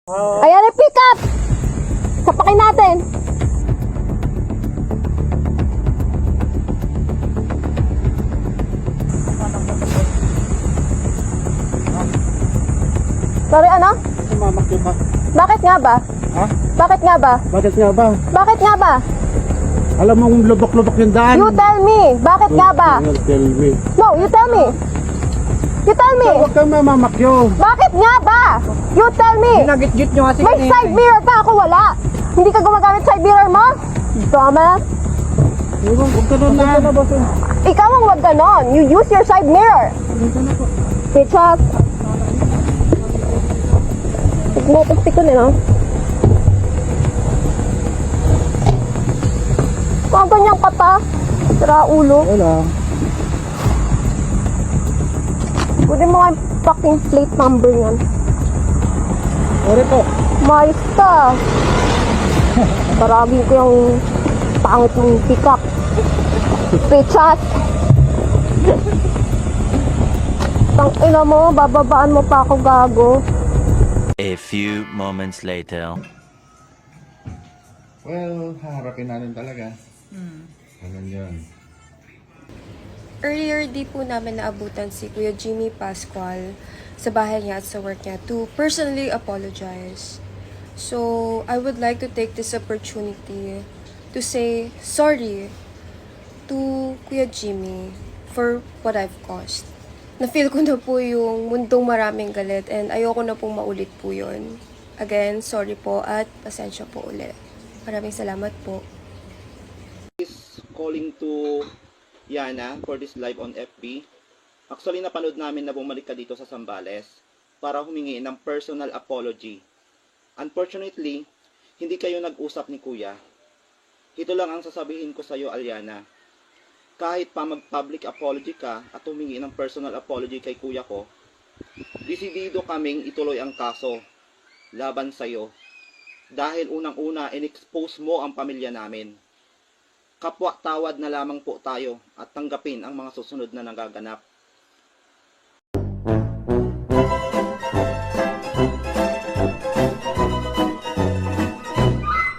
Ayan, pick up! Sapakin natin. Sorry, ano? Mamakyo ka. Bakit nga ba? Ha? Bakit nga ba? Bakit nga ba? Bakit nga ba? Alam mong lubok-lubok yung daan. You tell me. Bakit nga ba? Tell me. No, you tell me. You tell me. Huwag kang mamamakyo. Bakit nga ba? You tell me. Ginagit-git nyo kasi May side mirror pa, ako wala. Hindi ka gumagamit side mirror mo? Dumbass. Huwag ka doon na. Ikaw ang wag ganon. You use your side mirror. Bitches. Nagmotostick ko nila. Kung ganyan ka pa, sira ulo. Wala. Pwede mo nga yung fucking plate number yan. Sorry po. Mayos ka. Paragin ko yung pangit mong pick-up. Bitches. Tang ina mo, bababaan mo pa ako, gago. A few moments later. Well, haharapin natin talaga. Ganun yun. Earlier, di po namin naabutan si Kuya Jimmy Pascual sa bahay niya at sa work niya to personally apologize. So, I would like to take this opportunity to say sorry to Kuya Jimmy for what I've caused. Na-feel ko na po yung mundong maraming galit and ayoko na pong maulit po yun. Again, sorry po at pasensya po ulit. Maraming salamat po. Calling to Yana for this live on FB. Actually, napanood namin na bumalik ka dito sa Zambales para humingi ng personal apology. Unfortunately, hindi kayo nag-usap ni Kuya. Ito lang ang sasabihin ko sa iyo, Aliana. Kahit pa mag-public apology ka at humingi ng personal apology kay Kuya ko, desidido kaming ituloy ang kaso laban sa iyo. Dahil unang-una, in-expose mo ang pamilya namin. Kapwa tawad na lamang po tayo at tanggapin ang mga susunod na nagaganap.